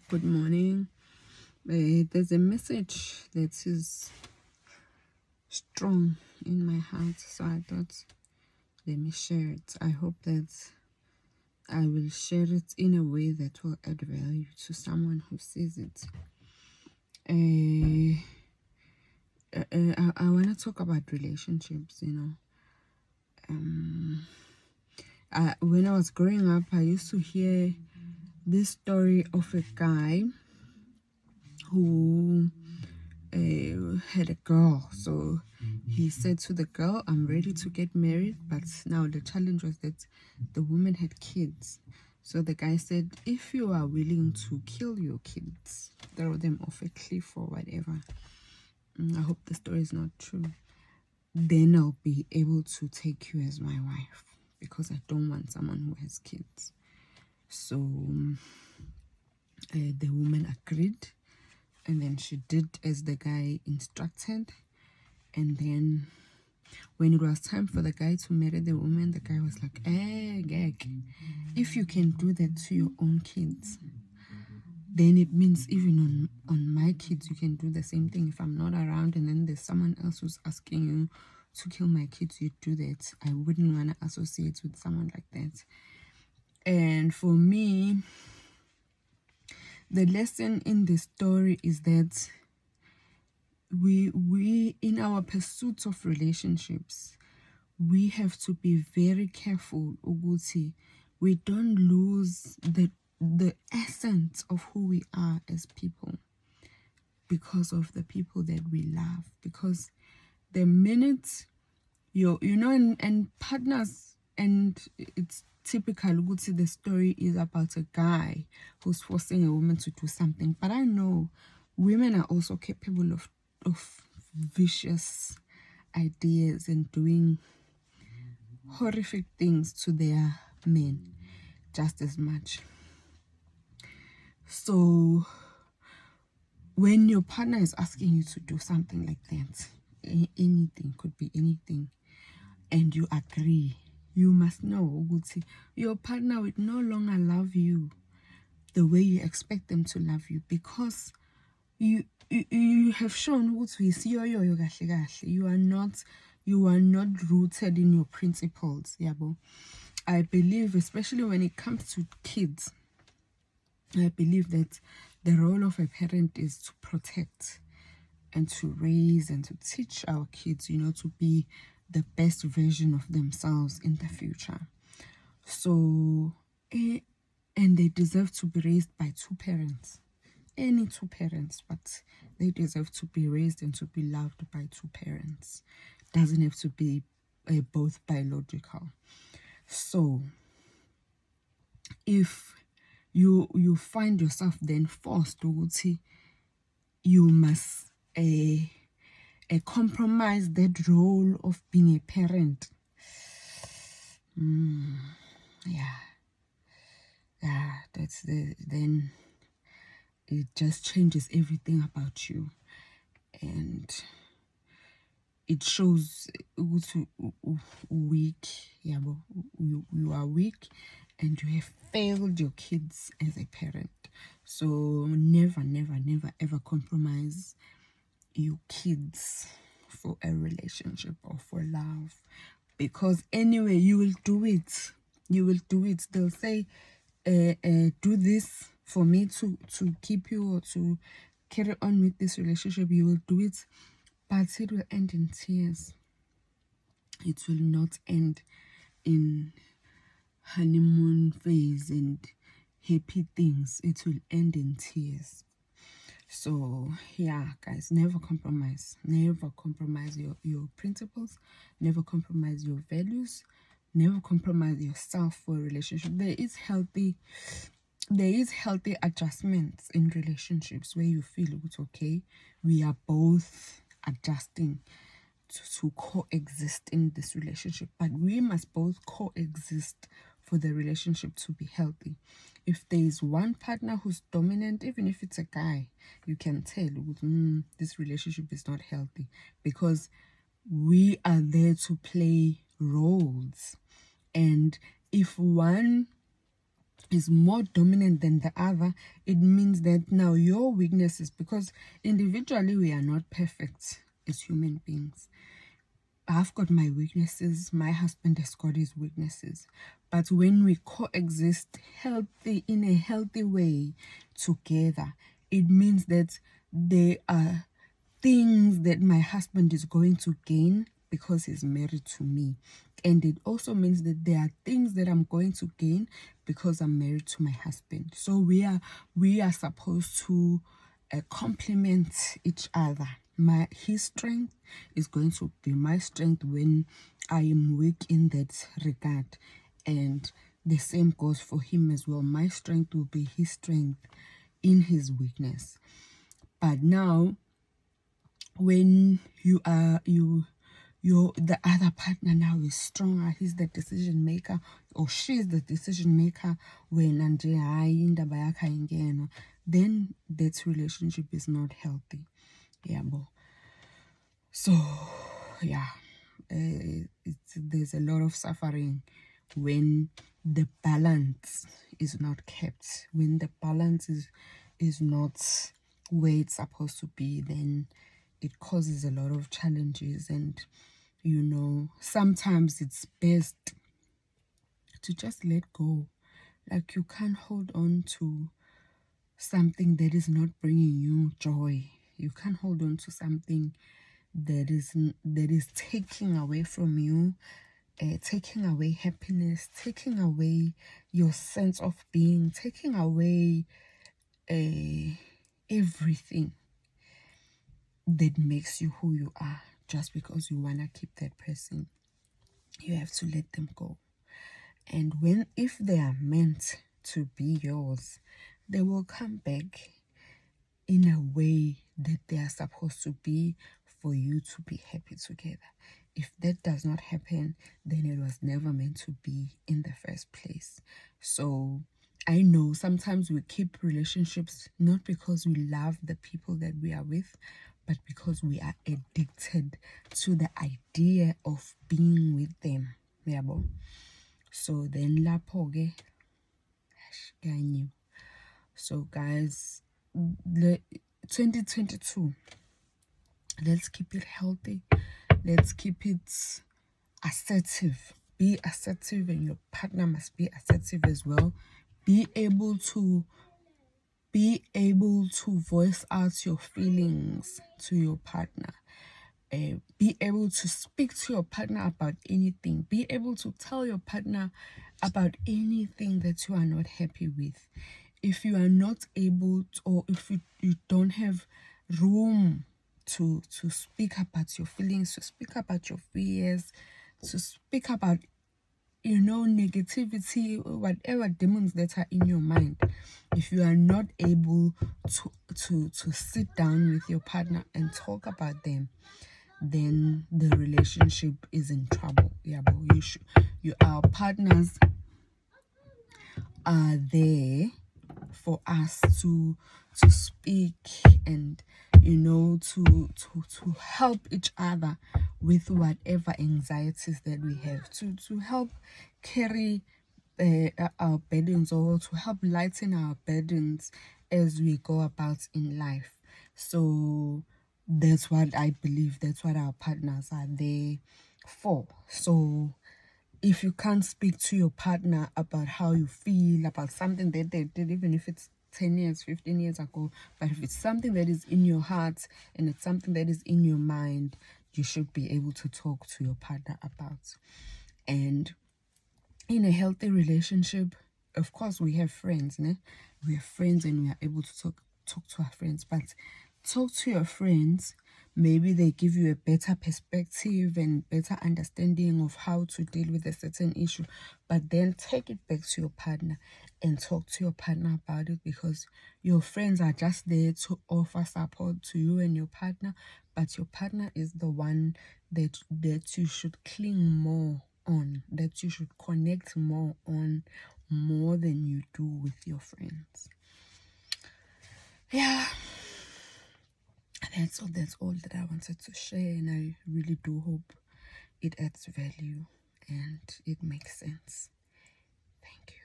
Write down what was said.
Good morning. There's a message that is strong in my heart, so I thought, let me share it. I hope that I will share it in a way that will add value to someone who sees it. I want to talk about relationships, when I was growing up, I used to hear this story of a guy who had a girl. So he said to the girl, I'm ready to get married, but now the challenge was that the woman had kids. So the guy said, if you are willing to kill your kids, throw them off a cliff or whatever, I hope the story is not true, then I'll be able to take you as my wife, because I don't want someone who has kids. So the woman agreed, and then she did as the guy instructed. And then when it was time for the guy to marry the woman, the guy was like, gag, if you can do that to your own kids, then it means even on my kids, you can do the same thing. If I'm not around and then there's someone else who's asking you to kill my kids, you do that. I wouldn't want to associate with someone like that. And for me, the lesson in this story is that we in our pursuit of relationships, we have to be very careful ukuthi we don't lose the essence of who we are as people because of the people that we love. Because the minute and partners, and it's typical ukuthi the story is about a guy who's forcing a woman to do something, but I know women are also capable of vicious ideas and doing horrific things to their men just as much. So when your partner is asking you to do something like that, anything, could be anything, and you agree, you must know ukuthi your partner would no longer love you the way you expect them to love you, because you have shown ukuthi you are not rooted in your principles. Yabo. I believe, especially when it comes to kids, I believe that the role of a parent is to protect and to raise and to teach our kids, to be the best version of themselves in the future. So, and they deserve to be raised by two parents. Any two parents, but they deserve to be raised and to be loved by two parents. Doesn't have to be both biological. So if you find yourself then forced ukuthi you must compromise that role of being a parent, then it just changes everything about you, and it shows weak. You are weak, and you have failed your kids as a parent. So never ever compromise your kids for a relationship or for love, because anyway you will do it. They'll say do this for me to keep you or to carry on with this relationship. You will do it, but it will end in tears. It will not end in honeymoon phase and happy things. It will end in tears. So yeah, guys, never compromise. Never compromise your principles. Never compromise your values. Never compromise yourself for a relationship. There is healthy adjustments in relationships where you feel it's okay. We are both adjusting to coexist in this relationship, but we must both coexist for the relationship to be healthy. If there is one partner who's dominant, even if it's a guy, you can tell this relationship is not healthy, because we are there to play roles. And if one is more dominant than the other, it means that now your weaknesses, because individually we are not perfect as human beings. I've got my weaknesses, my husband has got his weaknesses. But when we coexist in a healthy way together, it means that there are things that my husband is going to gain because he's married to me. And it also means that there are things that I'm going to gain because I'm married to my husband. So we are supposed to complement each other. His strength is going to be my strength when I am weak in that regard, and the same goes for him as well. My strength will be his strength in his weakness. But now, when the other partner now is stronger, he's the decision maker or she's the decision maker, when then that relationship is not healthy. Yeah, so yeah, there's a lot of suffering when the balance is not kept. When the balance is not where it's supposed to be, then it causes a lot of challenges. And sometimes it's best to just let go. Like, you can't hold on to something that is not bringing you joy. You can't hold on to something that is taking away from you, taking away happiness, taking away your sense of being, taking away everything that makes you who you are, just because you want to keep that person. You have to let them go. And if they are meant to be yours, they will come back in a way that they are supposed to be, for you to be happy together. If that does not happen, then it was never meant to be in the first place. So I know sometimes we keep relationships not because we love the people that we are with, but because we are addicted to the idea of being with them. Yabo. So then lapho ke kanye. So guys, 2022, let's keep it healthy. Let's keep it assertive. Be assertive, and your partner must be assertive as well. Be able to voice out your feelings to your partner. Be able to speak to your partner about anything. Be able to tell your partner about anything that you are not happy with. If you are not able to, or if you don't have room to speak about your feelings, to speak about your fears, to speak about negativity, whatever demons that are in your mind, if you are not able to sit down with your partner and talk about them, then the relationship is in trouble. Yeah, but our partners are there for us to speak, and to help each other with whatever anxieties that we have, to help carry our burdens, or to help lighten our burdens as we go about in life. So that's what I believe, that's what our partners are there for. So if you can't speak to your partner about how you feel about something that they did, even if it's 10 years, 15 years ago, but if it's something that is in your heart and it's something that is in your mind, you should be able to talk to your partner about. And in a healthy relationship, of course, we have friends, né? We have friends, and we are able to talk to our friends. But talk to your friends, maybe they give you a better perspective and better understanding of how to deal with a certain issue. But then take it back to your partner and talk to your partner about it, because your friends are just there to offer support to you and your partner, but your partner is the one that you should cling more on, that you should connect more on, more than you do with your friends. Yeah, that's all that I wanted to share, and I really do hope it adds value and it makes sense. Thank you.